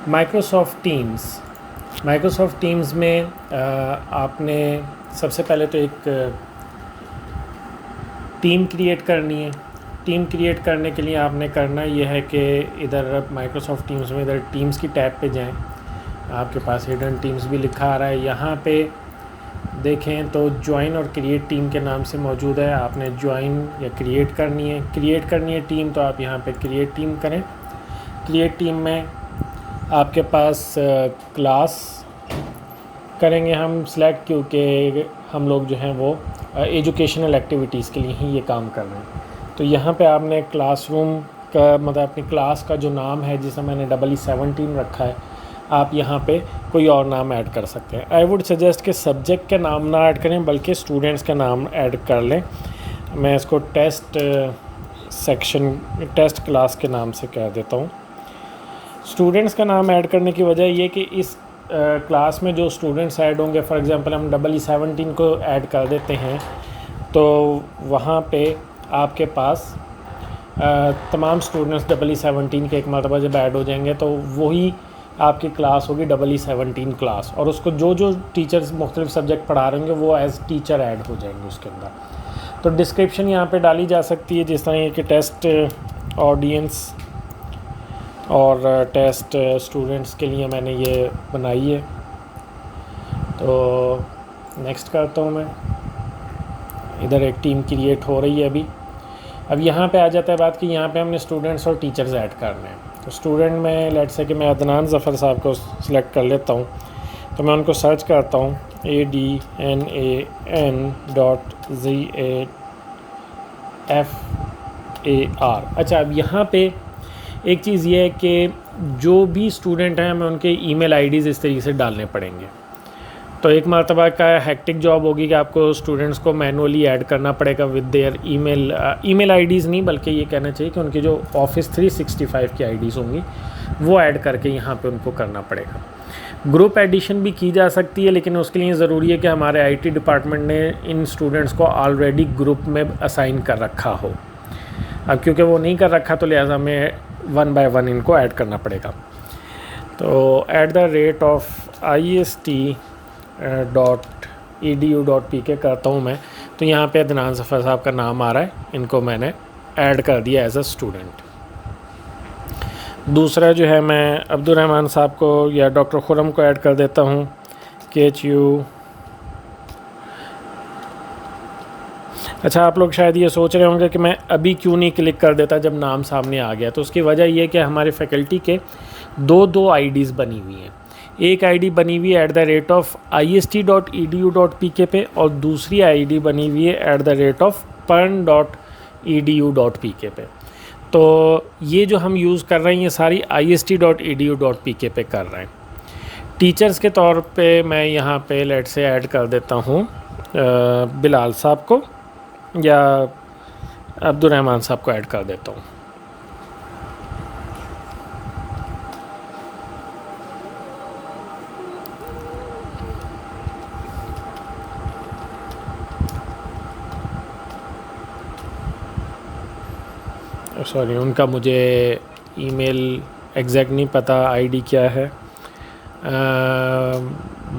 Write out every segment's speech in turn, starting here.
Microsoft teams में आपने सबसे पहले तो एक टीम क्रिएट करनी है। टीम क्रिएट करने के लिए आपने करना ये है कि इधर माइक्रोसॉफ्ट टीम्स में इधर टीम्स की टैब पे जाएं। आपके पास हिडन टीम्स भी लिखा आ रहा है, यहाँ पे देखें तो ज्वाइन और क्रिएट टीम के नाम से मौजूद है। आपने ज्वाइन या क्रिएट करनी है टीम, तो आप यहाँ पे क्रिएट टीम करें। क्रिएट टीम में आपके पास क्लास करेंगे हम सिलेक्ट, क्योंकि हम लोग जो हैं वो एजुकेशनल एक्टिविटीज़ के लिए ही ये काम कर रहे हैं। तो यहाँ पे आपने क्लासरूम का मतलब अपनी क्लास का जो नाम है, जिसे मैंने EE17 रखा है, आप यहाँ पे कोई और नाम ऐड कर सकते हैं। आई वुड सजेस्ट कि सब्जेक्ट के नाम ना ऐड करें, बल्कि स्टूडेंट्स का नाम ऐड कर लें। मैं इसको टेस्ट क्लास के नाम से कह देता हूँ। स्टूडेंट्स का नाम ऐड करने की वजह ये कि इस क्लास में जो स्टूडेंट्स ऐड होंगे, फॉर एग्जांपल हम EE17 को ऐड कर देते हैं, तो वहाँ पे आपके पास तमाम स्टूडेंट्स EE17 के एक मरतबा जब ऐड हो जाएंगे, तो वही आपकी क्लास होगी EE17 क्लास, और उसको जो जो टीचर्स मुख्तलिफ सब्जेक्ट पढ़ा रहे होंगे वो एज़ टीचर ऐड हो जाएंगे उसके अंदर। तो डिस्क्रिप्शन यहाँ पे डाली जा सकती है, जिस तरह कि टेस्ट ऑडियंस और टेस्ट स्टूडेंट्स के लिए मैंने ये बनाई है। तो नेक्स्ट करता हूँ मैं। इधर एक टीम क्रिएट हो रही है अभी। अब यहाँ पे आ जाता है बात कि यहाँ पे हमने स्टूडेंट्स और टीचर्स ऐड करने हैं। तो स्टूडेंट में लेट्स से कि मैं अदनान ज़फ़र साहब को सिलेक्ट कर लेता हूँ, तो मैं उनको सर्च करता हूँ ADNAN.ZAFAR। अच्छा, अब यहाँ पे एक चीज़ ये है कि जो भी स्टूडेंट हैं हमें उनके ईमेल आईडीज़ इस तरीके से डालने पड़ेंगे। तो एक मरतबा का हेक्टिक जॉब होगी कि आपको स्टूडेंट्स को मैनुअली ऐड करना पड़ेगा विद देयर ईमेल आईडीज़ नहीं, बल्कि ये कहना चाहिए कि उनकी जो ऑफिस 365 की आईडीज़ होंगी वो ऐड करके यहाँ पे उनको करना पड़ेगा। ग्रुप एडिशन भी की जा सकती है, लेकिन उसके लिए ज़रूरी है कि हमारे IT डिपार्टमेंट ने इन स्टूडेंट्स को ऑलरेडी ग्रुप में असाइन कर रखा हो। अब क्योंकि वो नहीं कर रखा, तो लिहाजा हमें 1 बाय 1 इनको ऐड करना पड़ेगा। तो @IST.edu.pk करता हूँ मैं, तो यहाँ पे अदनान ज़फ़र साहब का नाम आ रहा है, इनको मैंने ऐड कर दिया एज अ स्टूडेंट। दूसरा जो है मैं अब्दुर्रहमान साहब को या डॉक्टर खुरम को ऐड कर देता हूँ, KHU। अच्छा, आप लोग शायद ये सोच रहे होंगे कि मैं अभी क्यों नहीं क्लिक कर देता जब नाम सामने आ गया। तो उसकी वजह ये कि हमारे फैकल्टी के दो आईडीज़ बनी हुई हैं। एक आईडी बनी हुई है @ist.edu.pk पे, और दूसरी आईडी बनी हुई है @pern.edu.pk पे। तो ये जो हम यूज़ कर रहे हैं ये सारी ist.edu.pk पे कर रहे हैं। टीचर्स के तौर पे मैं यहाँ पे लेट से ऐड कर देता हूँ बिलाल साहब को या अब्दुर्रहमान साहब को ऐड कर देता हूँ। सॉरी, उनका मुझे ईमेल एग्जैक्ट नहीं पता, आईडी क्या है।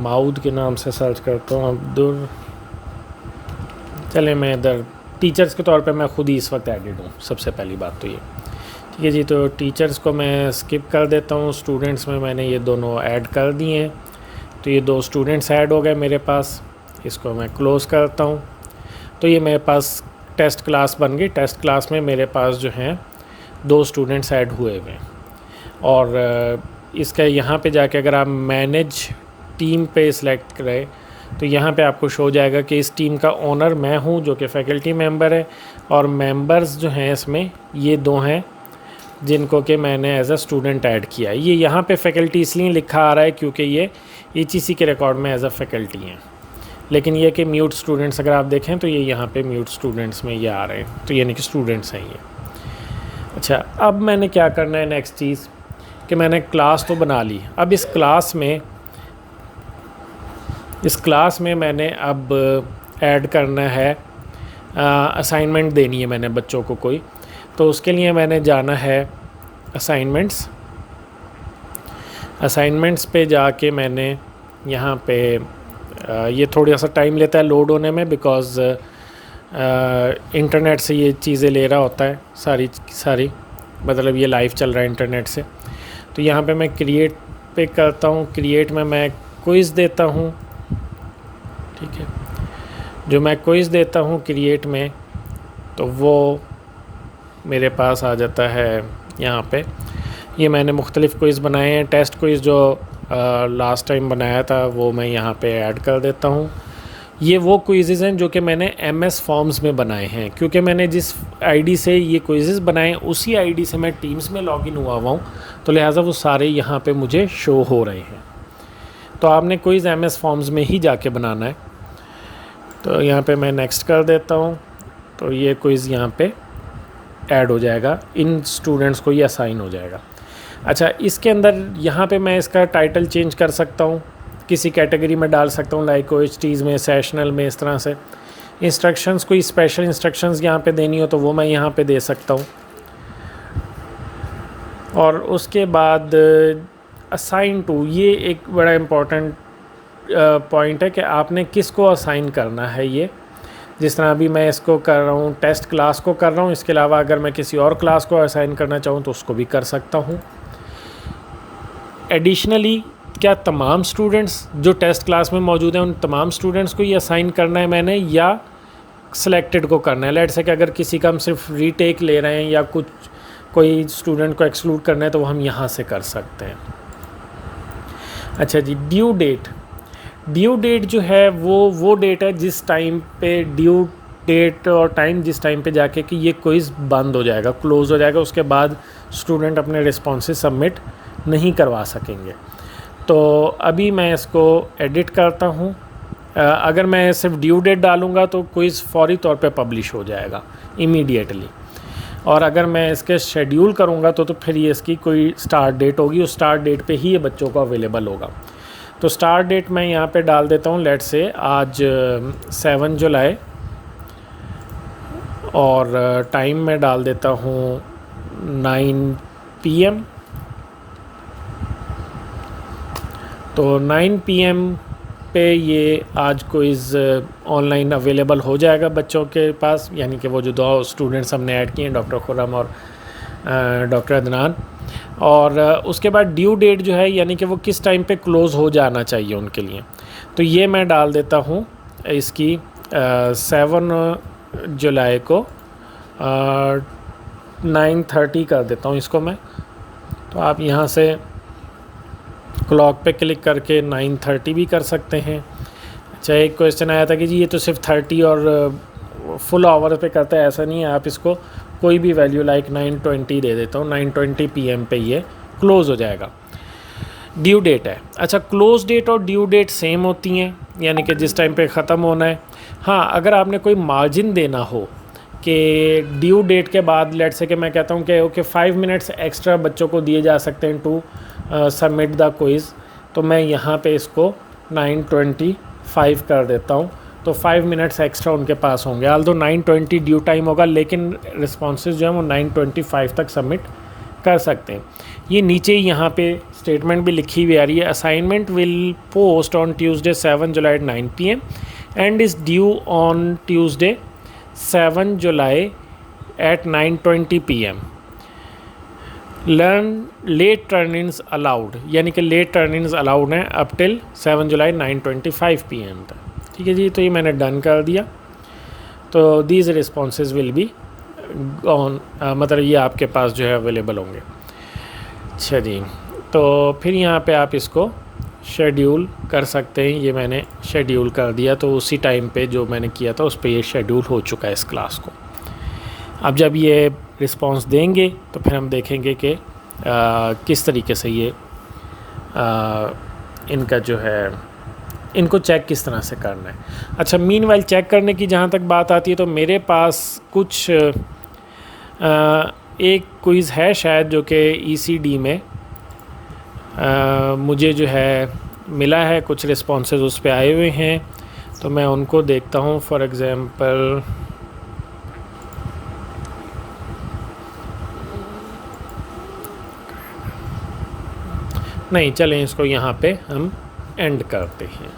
माउद के नाम से सर्च करता हूँ, अब्दुल। चले, मैं इधर टीचर्स के तौर पे मैं ख़ुद ही इस वक्त एडिड हूँ, सबसे पहली बात तो ये। ठीक है जी, तो टीचर्स को मैं स्किप कर देता हूँ। स्टूडेंट्स में मैंने ये दोनों ऐड कर दिए हैं, तो ये 2 स्टूडेंट्स ऐड हो गए मेरे पास। इसको मैं क्लोज़ करता हूँ, तो ये मेरे पास टेस्ट क्लास बन गई। टेस्ट क्लास में मेरे पास जो हैं 2 स्टूडेंट्स ऐड हुए हुए हैं। और इसका यहाँ पे जाके अगर आप मैनेज टीम पे सिलेक्ट करें, तो यहाँ पे आपको शो हो जाएगा कि इस टीम का ओनर मैं हूँ, जो कि फैकल्टी मेंबर है, और मेंबर्स जो हैं इसमें ये 2 हैं जिनको कि मैंने एज अ स्टूडेंट ऐड किया। ये यहाँ पे फैकल्टी इसलिए लिखा आ रहा है क्योंकि ये ECC के रिकॉर्ड में एज अ फैकल्टी हैं, लेकिन ये कि म्यूट स्टूडेंट्स अगर आप देखें तो ये यहाँ पे म्यूट स्टूडेंट्स में ये आ रहे हैं, तो यानी कि स्टूडेंट्स हैं ये। अच्छा, अब मैंने क्या करना है नेक्स्ट चीज़ कि मैंने क्लास तो बना ली। अब इस क्लास में मैंने अब ऐड करना है, असाइनमेंट देनी है मैंने बच्चों को कोई। तो उसके लिए मैंने जाना है असाइनमेंट्स। असाइनमेंट्स पे जाके मैंने यहाँ पे ये थोड़ा सा टाइम लेता है लोड होने में, बिकॉज़ इंटरनेट से ये चीज़ें ले रहा होता है सारी, मतलब ये लाइव चल रहा है इंटरनेट से। तो यहाँ पे मैं क्रिएट पे करता हूँ, क्रिएट में मैं क्विज़ देता हूँ, ठीक है। जो मैं क्विज़ देता हूँ क्रिएट में, तो वो मेरे पास आ जाता है यहाँ पे। ये मैंने मुख्तलिफ़ क्विज़ बनाए हैं। टेस्ट क्विज़ जो लास्ट टाइम बनाया था वो मैं यहाँ पे ऐड कर देता हूँ। ये वो क्विज़ेज़ हैं जो कि मैंने MS फॉर्म्स में बनाए हैं, क्योंकि मैंने जिस आईडी से ये क्विज़ेज़ बनाए उसी आईडी से मैं टीम्स में लॉगिन हुआ हूँ, तो लिहाजा वो सारे यहाँ पे मुझे शो हो रहे हैं। तो आपने क्विज़ MS फॉर्म्स में ही जाके बनाना है। तो यहाँ पे मैं नेक्स्ट कर देता हूँ, तो ये क्विज़ यहाँ पे ऐड हो जाएगा, इन स्टूडेंट्स को ये असाइन हो जाएगा। अच्छा, इसके अंदर यहाँ पे मैं इसका टाइटल चेंज कर सकता हूँ, किसी कैटेगरी में डाल सकता हूँ, लाइक OHTs में, सेशनल में, इस तरह से। इंस्ट्रक्शंस, कोई स्पेशल इंस्ट्रक्शंस यहाँ पे देनी हो तो वो मैं यहाँ पे दे सकता हूँ। और उसके बाद असाइन टू, ये एक बड़ा इम्पॉर्टेंट पॉइंट है कि आपने किसको असाइन करना है। ये जिस तरह अभी मैं इसको कर रहा हूँ, टेस्ट क्लास को कर रहा हूँ, इसके अलावा अगर मैं किसी और क्लास को असाइन करना चाहूँ तो उसको भी कर सकता हूँ। एडिशनली, क्या तमाम स्टूडेंट्स जो टेस्ट क्लास में मौजूद हैं उन तमाम स्टूडेंट्स को ये असाइन करना है मैंने, या सिलेक्टेड को करना है? लेट्स से कि अगर किसी का हम सिर्फ रीटेक ले रहे हैं या कोई स्टूडेंट को एक्सक्लूड करना है तो वो हम यहाँ से कर सकते हैं। अच्छा जी, ड्यू डेट जो है वो डेट है जिस टाइम पे ड्यू डेट और टाइम जिस टाइम पे जाके कि ये क्विज़ बंद हो जाएगा, क्लोज़ हो जाएगा, उसके बाद स्टूडेंट अपने रिस्पॉन्सेज सबमिट नहीं करवा सकेंगे। तो अभी मैं इसको एडिट करता हूँ। अगर मैं सिर्फ ड्यू डेट डालूँगा तो क्विज़ फौरी तौर पे पब्लिश हो जाएगा इमीडिएटली, और अगर मैं इसके शेड्यूल करूँगा तो फिर ये इसकी कोई स्टार्ट डेट होगी, उस स्टार्ट डेट पे ही ये बच्चों को अवेलेबल होगा। तो स्टार्ट डेट मैं यहाँ पे डाल देता हूँ, लेट्स से आज 7 जुलाई, और टाइम मैं डाल देता हूँ 9 PM। तो 9 PM पे ये आज क्विज़ ऑनलाइन अवेलेबल हो जाएगा बच्चों के पास, यानी कि वो जो 2 स्टूडेंट्स हमने ऐड किए हैं, डॉक्टर खुर्रम और डॉक्टर अदनान। और उसके बाद ड्यू डेट जो है, यानी कि वो किस टाइम पे क्लोज़ हो जाना चाहिए उनके लिए, तो ये मैं डाल देता हूँ इसकी 7 जुलाई को 9:30 कर देता हूँ इसको मैं। तो आप यहाँ से क्लॉक पे क्लिक करके 9:30 भी कर सकते हैं। अच्छा, एक क्वेश्चन आया था कि जी ये तो सिर्फ 30 और फुल आवर पे करता है, ऐसा नहीं है। आप इसको कोई भी वैल्यू लाइक 9:20 दे देता हूँ, 9:20 PM पे ये क्लोज़ हो जाएगा। ड्यू डेट है, अच्छा, क्लोज़ डेट और ड्यू डेट सेम होती हैं, यानी कि जिस टाइम पे ख़त्म होना है। हाँ, अगर आपने कोई मार्जिन देना हो कि ड्यू डेट के बाद, लेट्स से कि मैं कहता हूँ कि ओके 5 मिनट्स एक्स्ट्रा बच्चों को दिए जा सकते हैं टू सबमिट द क्विज़, तो मैं यहाँ पे इसको 9:25 कर देता हूँ। तो 5 मिनट्स एक्स्ट्रा उनके पास होंगे, आल्दो 9:20 ड्यू टाइम होगा, लेकिन रिस्पॉन्सेज जो है वो 9:25 तक सबमिट कर सकते हैं। ये नीचे यहाँ पे स्टेटमेंट भी लिखी हुई आ रही है, assignment will post on Tuesday 7 July at 9 PM and is due on Tuesday 7 July at 9:20 PM। Learn late turn ins allowed, यानी कि लेट टर्न इन्स अलाउड हैं अप टिल 7 जुलाई 9:25 PM तक। ठीक है जी, तो ये मैंने डन कर दिया। तो these responses will be on, मतलब ये आपके पास जो है अवेलेबल होंगे। अच्छा जी, तो फिर यहाँ पे आप इसको शेड्यूल कर सकते हैं। ये मैंने शेड्यूल कर दिया, तो उसी टाइम पे जो मैंने किया था उस पे ये शेड्यूल हो चुका है इस क्लास को। अब जब ये रिस्पांस देंगे तो फिर हम देखेंगे कि किस तरीके से ये इनका जो है, इनको चेक किस तरह से करना है। अच्छा, मीनवाइल चेक करने की जहाँ तक बात आती है, तो मेरे पास कुछ एक क्विज़ है शायद जो कि ECD में मुझे जो है मिला है, कुछ रिस्पॉन्सेज उस पे आए हुए हैं, तो मैं उनको देखता हूँ। फॉर एग्ज़ाम्पल नहीं, चलें इसको यहाँ पे हम एंड करते हैं।